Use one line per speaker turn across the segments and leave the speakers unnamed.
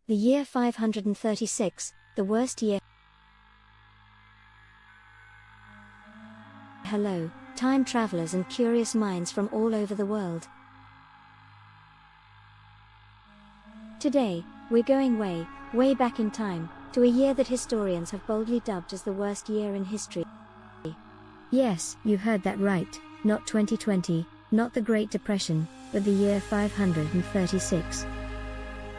The year 536, the worst year. Hello, time travelers and curious minds from all over the world. Today, we're going way back in time, to a year that historians have boldly dubbed as the worst year in history.
Yes, you heard that right, not 2020, not the Great Depression, but the year 536.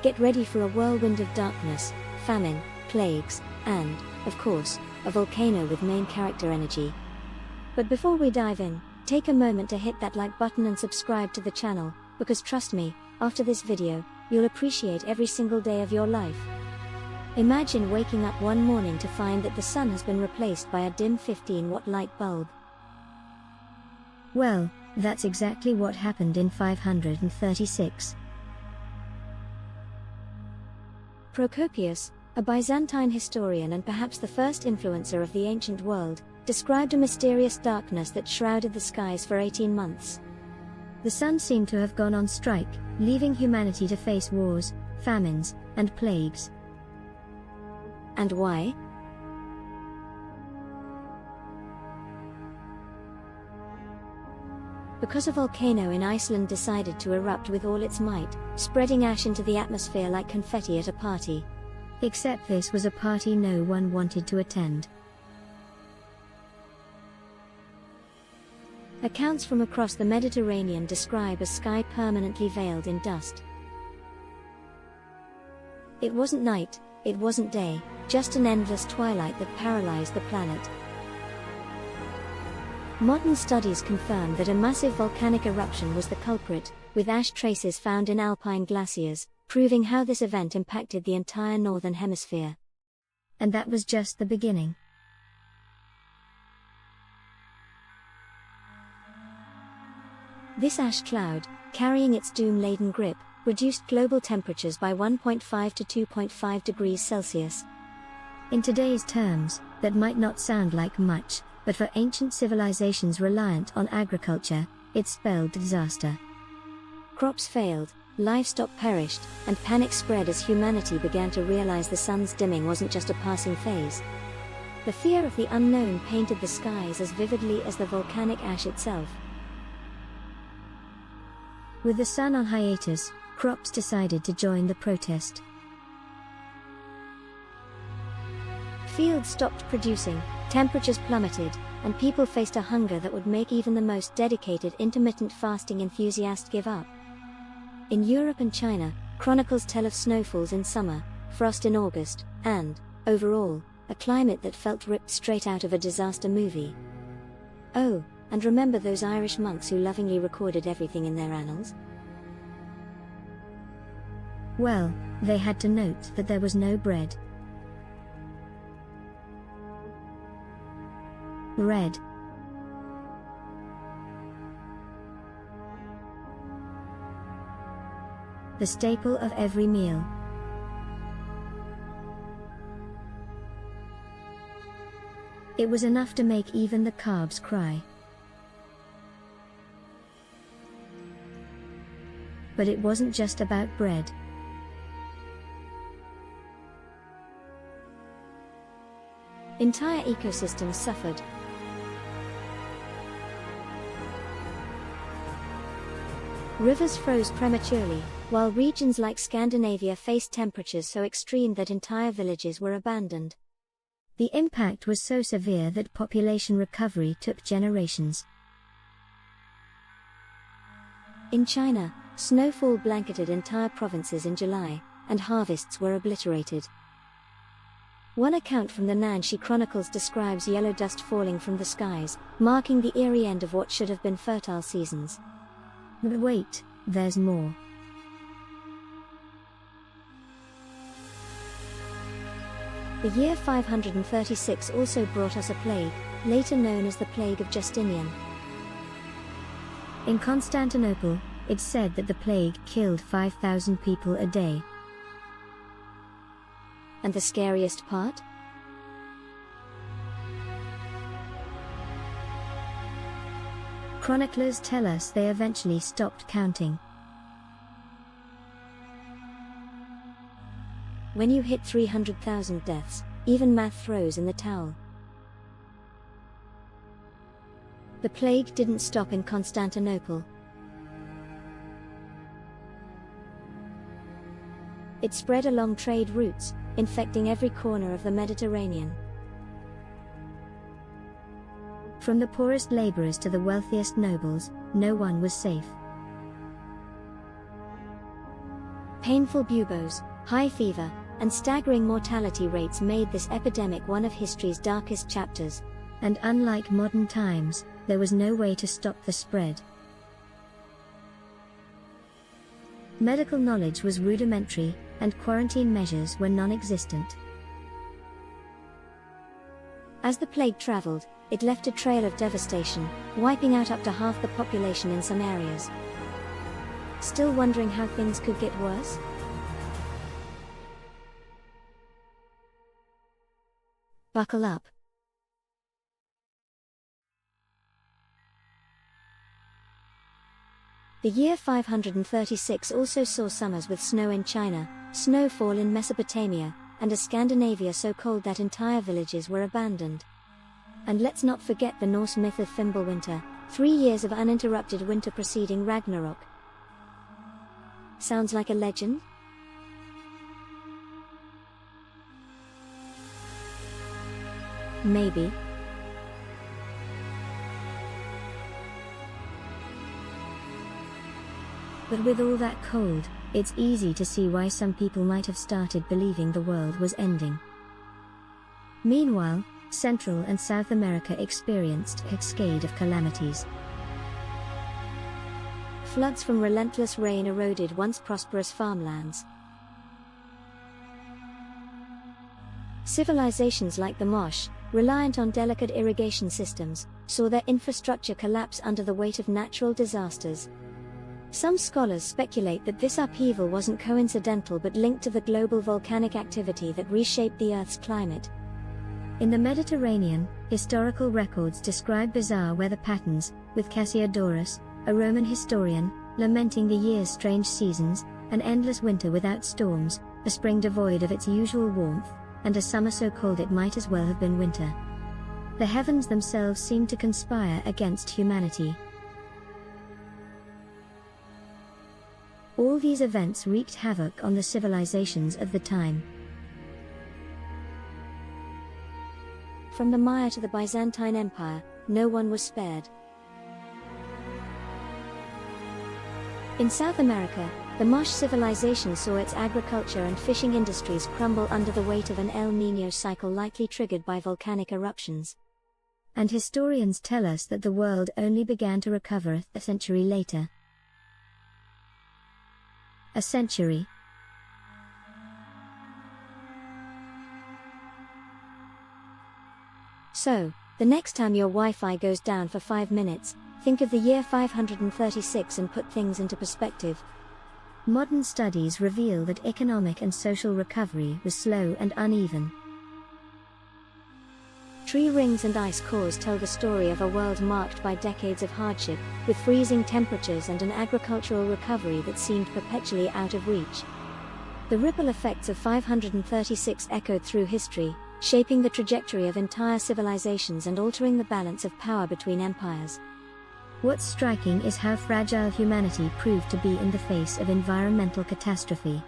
Get ready for a whirlwind of darkness, famine, plagues, and, of course, a volcano with main character energy. But before we dive in, take a moment to hit that like button and subscribe to the channel, because trust me, after this video, you'll appreciate every single day of your life. Imagine waking up one morning to find that the sun has been replaced by a dim 15-watt light bulb.
Well, that's exactly what happened in 536.
Procopius, a Byzantine historian and perhaps the first influencer of the ancient world, described a mysterious darkness that shrouded the skies for 18 months.
The sun seemed to have gone on strike, leaving humanity to face wars, famines, and plagues.
And why? Because a volcano in Iceland decided to erupt with all its might, spreading ash into the atmosphere like confetti at a party.
Except this was a party no one wanted to attend.
Accounts from across the Mediterranean describe a sky permanently veiled in dust. It wasn't night, it wasn't day, just an endless twilight that paralyzed the planet. Modern studies confirm that a massive volcanic eruption was the culprit, with ash traces found in alpine glaciers, proving how this event impacted the entire northern hemisphere.
And that was just the beginning.
This ash cloud, carrying its doom-laden grip, reduced global temperatures by 1.5 to 2.5 degrees Celsius.
In today's terms, that might not sound like much, but for ancient civilizations reliant on agriculture, it spelled disaster.
Crops failed, livestock perished, and panic spread as humanity began to realize the sun's dimming wasn't just a passing phase. The fear of the unknown painted the skies as vividly as the volcanic ash itself.
With the sun on hiatus, crops decided to join the protest.
Fields stopped producing, temperatures plummeted, and people faced a hunger that would make even the most dedicated intermittent fasting enthusiast give up. In Europe and China, chronicles tell of snowfalls in summer, frost in August, and, overall, a climate that felt ripped straight out of a disaster movie. Oh, and remember those Irish monks who lovingly recorded everything in their annals?
Well, they had to note that there was no bread. Bread. The staple of every meal. It was enough to make even the carbs cry. But it wasn't just about bread.
Entire ecosystems suffered. Rivers froze prematurely, while regions like Scandinavia faced temperatures so extreme that entire villages were abandoned.
The impact was so severe that population recovery took generations.
In China, snowfall blanketed entire provinces in July, and harvests were obliterated. One account from the Nanxi Chronicles describes yellow dust falling from the skies, marking the eerie end of what should have been fertile seasons.
But wait, there's more.
The year 536 also brought us a plague, later known as the Plague of Justinian.
In Constantinople, it's said that the plague killed 5,000 people a day.
And the scariest part?
Chroniclers tell us they eventually stopped counting.
when you hit 300,000 deaths, even math throws in the towel. The plague didn't stop in Constantinople. It spread along trade routes, infecting every corner of the Mediterranean.
From the poorest laborers to the wealthiest nobles, no one was safe.
Painful buboes, high fever, and staggering mortality rates made this epidemic one of history's darkest chapters.
And unlike modern times, there was no way to stop the spread. Medical knowledge was rudimentary, and quarantine measures were non-existent.
As the plague traveled, it left a trail of devastation, wiping out up to half the population in some areas. Still wondering how things could get worse? Buckle up. The year 536 also saw summers with snow in China, snowfall in Mesopotamia, and a Scandinavia so cold that entire villages were abandoned. And let's not forget the Norse myth of Fimbulwinter, 3 years of uninterrupted winter preceding Ragnarok. Sounds like a legend? Maybe.
But with all that cold, it's easy to see why some people might have started believing the world was ending. Meanwhile, Central and South America experienced a cascade of calamities.
Floods from relentless rain eroded once prosperous farmlands. Civilizations like the Mosh, reliant on delicate irrigation systems, saw their infrastructure collapse under the weight of natural disasters. Some scholars speculate that this upheaval wasn't coincidental but linked to the global volcanic activity that reshaped the Earth's climate.
In the Mediterranean, historical records describe bizarre weather patterns, with Cassiodorus, a Roman historian, lamenting the year's strange seasons, an endless winter without storms, a spring devoid of its usual warmth, and a summer so cold it might as well have been winter. The heavens themselves seemed to conspire against humanity. All these events wreaked havoc on the civilizations of the time.
From the Maya to the Byzantine Empire, no one was spared. In South America, the Mosh civilization saw its agriculture and fishing industries crumble under the weight of an El Niño cycle likely triggered by volcanic eruptions.
And historians tell us that the world only began to recover a century later. A century.
So, the next time your Wi-Fi goes down for 5 minutes, think of the year 536 and put things into perspective.
Modern studies reveal that economic and social recovery was slow and uneven.
Tree rings and ice cores tell the story of a world marked by decades of hardship, with freezing temperatures and an agricultural recovery that seemed perpetually out of reach. The ripple effects of 536 echoed through history, shaping the trajectory of entire civilizations and altering the balance of power between empires.
What's striking is how fragile humanity proved to be in the face of environmental catastrophe.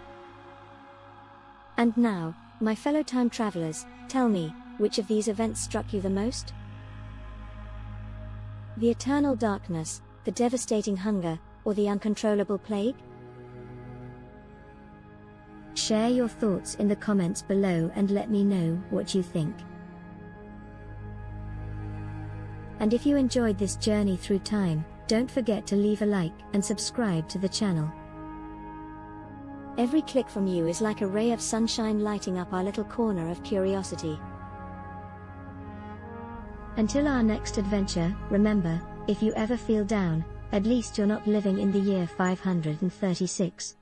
And now, my fellow time travelers, tell me, which of these events struck you the most? The eternal darkness, the devastating hunger, or the uncontrollable plague?
Share your thoughts in the comments below and let me know what you think. And if you enjoyed this journey through time, don't forget to leave a like and subscribe to the channel.
Every click from you is like a ray of sunshine lighting up our little corner of curiosity.
Until our next adventure, remember, if you ever feel down, at least you're not living in the year 536.